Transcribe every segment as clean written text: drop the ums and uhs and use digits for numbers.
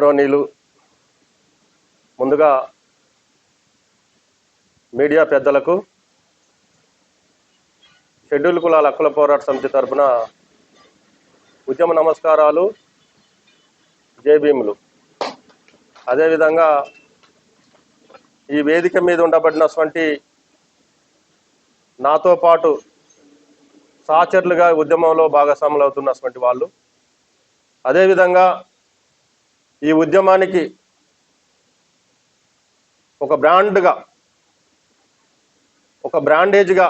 గౌరవనీయులు ముందుగా మీడియా పెద్దలకు షెడ్యూల్ కులాల హక్కుల పోరాట సమితి తరఫున ఉద్యమ నమస్కారాలు, జై భీములు. అదేవిధంగా ఈ వేదిక మీద ఉండబడినటువంటి నాతో పాటు సహచరులుగా ఉద్యమంలో భాగస్వాములు అవుతున్నటువంటి వాళ్ళు, అదేవిధంగా ఈ ఉద్యమానికి ఒక బ్రాండేజ్గా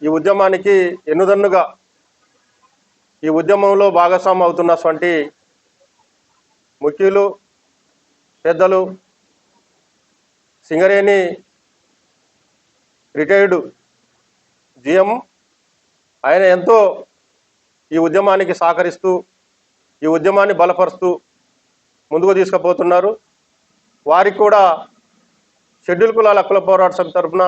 ఈ ఉద్యమానికి ఎన్నుదన్నుగా ఈ ఉద్యమంలో భాగస్వామ్యం అవుతున్నటువంటి ముఖ్యులు, పెద్దలు, సింగరేణి రిటైర్డ్ జిఎం, ఆయన ఎంతో ఈ ఉద్యమానికి సహకరిస్తూ ఈ ఉద్యమాన్ని బలపరుస్తూ ముందుకు తీసుకుపోతున్నారు. వారికి కూడా షెడ్యూల్ కులాల హక్కుల పోరాట సమితి తరఫున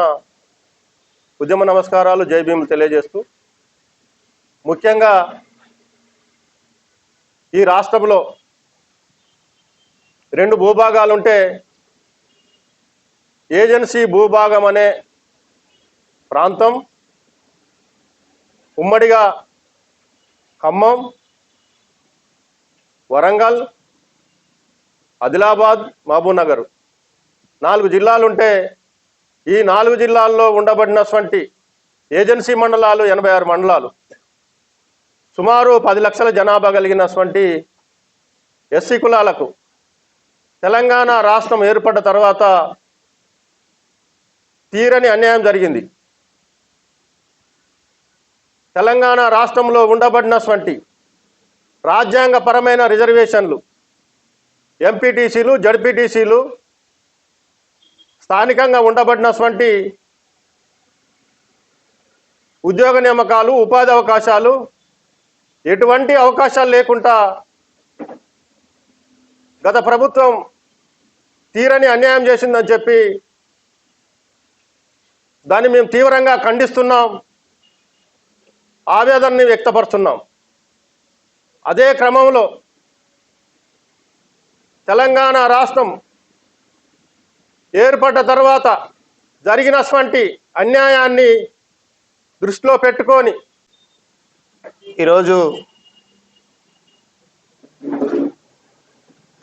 ఉద్యమ నమస్కారాలు, జై భీములు తెలియజేస్తూ, ముఖ్యంగా ఈ రాష్ట్రంలో 2 భూభాగాలుంటే ఏజెన్సీ భూభాగం అనే ప్రాంతం ఉమ్మడిగా ఖమ్మం, వరంగల్, ఆదిలాబాద్, మహబూబ్నగర్ 4 జిల్లాలుంటే ఈ 4 జిల్లాల్లో ఉండబడినటువంటి ఏజెన్సీ మండలాలు 86 మండలాలు, సుమారు 10 లక్షల జనాభా కలిగినటువంటి ఎస్సీ కులాలకు తెలంగాణ రాష్ట్రం ఏర్పడ్డ తర్వాత తీరని అన్యాయం జరిగింది. తెలంగాణ రాష్ట్రంలో ఉండబడినటువంటి రాజ్యాంగపరమైన రిజర్వేషన్లు, ఎంపీటీసీలు, జడ్పీటీసీలు, స్థానికంగా ఉండబడినటువంటి ఉద్యోగ నియామకాలు, ఉపాధి అవకాశాలు, ఎటువంటి అవకాశాలు లేకుండా గత ప్రభుత్వం తీరని అన్యాయం చేసిందని చెప్పి దాన్ని మేము తీవ్రంగా ఖండిస్తున్నాం, ఆవేదనని వ్యక్తపరుస్తున్నాం. అదే క్రమంలో తెలంగాణ రాష్ట్రం ఏర్పడ్డ తర్వాత జరిగినటువంటి అన్యాయాన్ని దృష్టిలో పెట్టుకొని ఈరోజు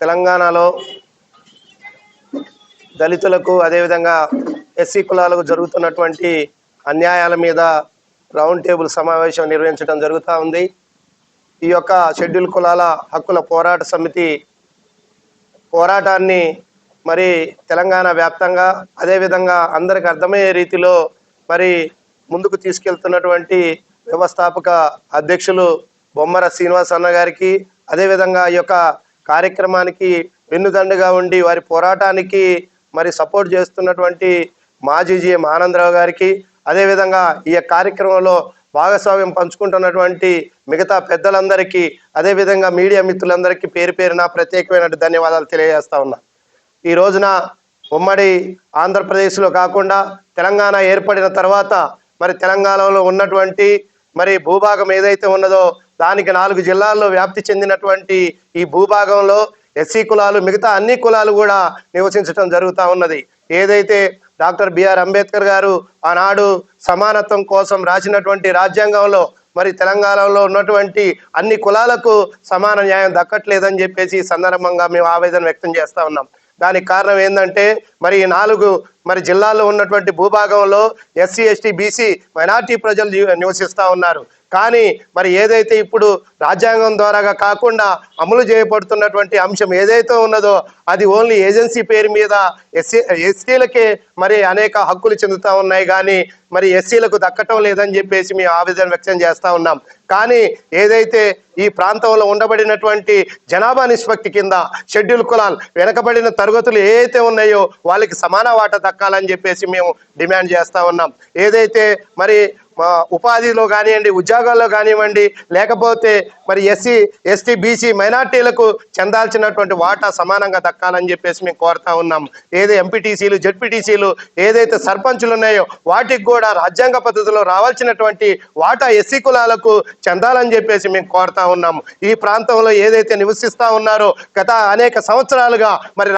తెలంగాణలో దళితులకు అదేవిధంగా ఎస్సీ కులాలకు జరుగుతున్నటువంటి అన్యాయాల మీద రౌండ్ టేబుల్ సమావేశం నిర్వహించడం జరుగుతూ ఉంది. ఈ యొక్క షెడ్యూల్ కులాల హక్కుల పోరాట సమితి పోరాటాన్ని మరి తెలంగాణ వ్యాప్తంగా అదేవిధంగా అందరికి అర్థమయ్యే రీతిలో మరి ముందుకు తీసుకెళ్తున్నటువంటి వ్యవస్థాపక అధ్యక్షులు బొమ్మర శ్రీనివాస్ అన్న గారికి, అదేవిధంగా ఈ యొక్క కార్యక్రమానికి వెన్నుదండుగా ఉండి వారి పోరాటానికి మరి సపోర్ట్ చేస్తున్నటువంటి మాజీ జిఎం ఆనందరావు గారికి, అదేవిధంగా ఈ కార్యక్రమంలో భాగస్వామ్యం పంచుకుంటున్నటువంటి మిగతా పెద్దలందరికీ, అదేవిధంగా మీడియా మిత్రులందరికీ పేరు పేరున ప్రత్యేకమైన ధన్యవాదాలు తెలియజేస్తా ఉన్నా. ఈ రోజున ఉమ్మడి ఆంధ్రప్రదేశ్లో కాకుండా తెలంగాణ ఏర్పడిన తర్వాత మరి తెలంగాణలో ఉన్నటువంటి మరి భూభాగం ఏదైతే ఉన్నదో దానికి 4 జిల్లాల్లో వ్యాప్తి చెందినటువంటి ఈ భూభాగంలో ఎస్సీ కులాలు మిగతా అన్ని కులాలు కూడా నివసించడం జరుగుతూ ఉన్నది. ఏదైతే డాక్టర్ బిఆర్ అంబేద్కర్ గారు ఆనాడు సమానత్వం కోసం రాసినటువంటి రాజ్యాంగంలో మరి తెలంగాణలో ఉన్నటువంటి అన్ని కులాలకు సమాన న్యాయం దక్కట్లేదని చెప్పేసి ఈ సందర్భంగా మేము ఆవేదన వ్యక్తం చేస్తా ఉన్నాం. దానికి కారణం ఏంటంటే మరి ఈ 4 మరి జిల్లాల్లో ఉన్నటువంటి భూభాగంలో ఎస్సీ, ఎస్టీ, బీసీ, మైనార్టీ ప్రజలు నివసిస్తూ ఉన్నారు. కానీ మరి ఏదైతే ఇప్పుడు రాజ్యాంగం ద్వారాగా కాకుండా అమలు చేయబడుతున్నటువంటి అంశం ఏదైతే ఉన్నదో అది ఓన్లీ ఏజెన్సీ పేరు మీద ఎస్సీలకే మరి అనేక హక్కులు చెందుతూ ఉన్నాయి, కానీ మరి ఎస్సీలకు దక్కటం లేదని చెప్పేసి మేము ఆవేదన వ్యక్తం చేస్తూ ఉన్నాం. కానీ ఏదైతే ఈ ప్రాంతంలో ఉండబడినటువంటి జనాభా నిష్పత్తి కింద షెడ్యూల్ కులాలు వెనకబడిన తరగతులు ఏదైతే ఉన్నాయో వాళ్ళకి సమాన వాటా దక్కాలని చెప్పేసి మేము డిమాండ్ చేస్తూ ఉన్నాం. ఏదైతే మరి ఉపాధిలో కానివ్వండి, ఉద్యోగాల్లో కానివ్వండి, లేకపోతే మరి ఎస్సీ ఎస్టీ బీసీ మైనార్టీలకు చెందాల్సినటువంటి వాటా సమానంగా దక్కాలని చెప్పేసి మేము కోరుతా ఉన్నాం. ఏదో ఎంపీటీసీలు జెడ్పీటీసీలు ఏదైతే సర్పంచులు ఉన్నాయో వాటికి కూడా రాజ్యాంగ పద్ధతిలో రావాల్సినటువంటి వాటా ఎస్సీ కులాలకు చెందాలని చెప్పేసి మేము కోరుతా ఉన్నాము. ఈ ప్రాంతంలో ఏదైతే నివసిస్తా ఉన్నారో గత అనేక సంవత్సరాలుగా మరి